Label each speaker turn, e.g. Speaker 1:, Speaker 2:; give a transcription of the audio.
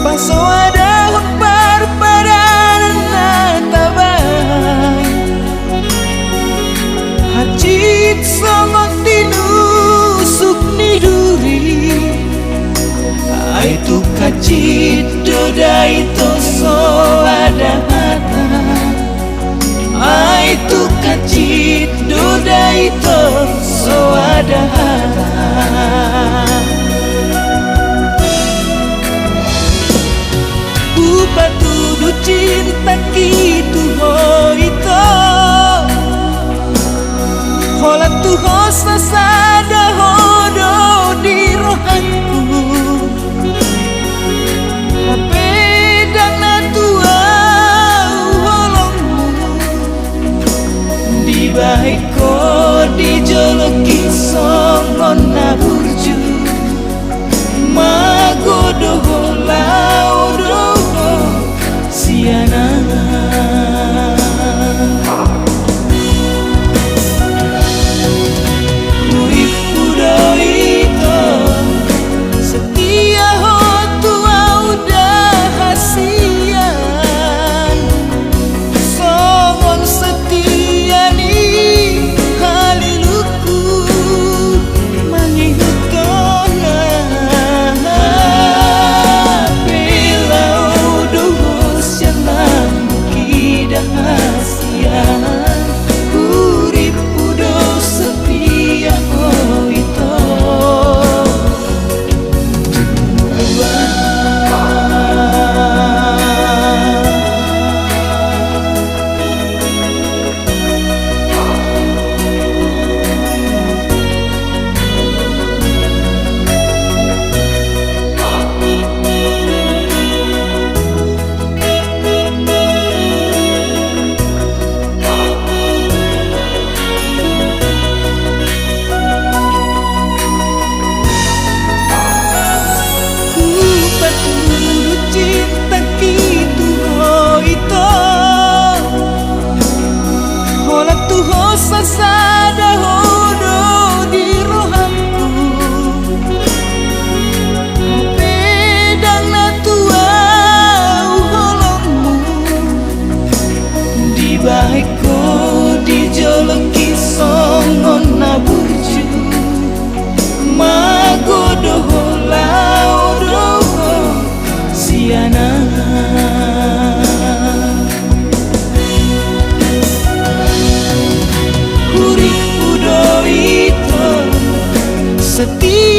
Speaker 1: paso adahon parpadanan na tabay hajit songon tinusuk ni duri ay tu kajit doda itu so ada hata ay tu kajit doda itu so ada hata patudu cinta kitu ho ito hola tu hosa sada hodo di rohanku pedang na tua holongmu di baiko di joloki songon na burju magodo laudo siana urip udah itu setia hotu udah hasian songon setia nih haliluku mangihutona bila udah sialan kidah hasian urip udah setia oh itu cinta kitu ho ito hola tu hosa sada hodo di rohanku pedang na tua holongmu di baiko di joloki songon na burju magodo laudo siana urip udah itu setia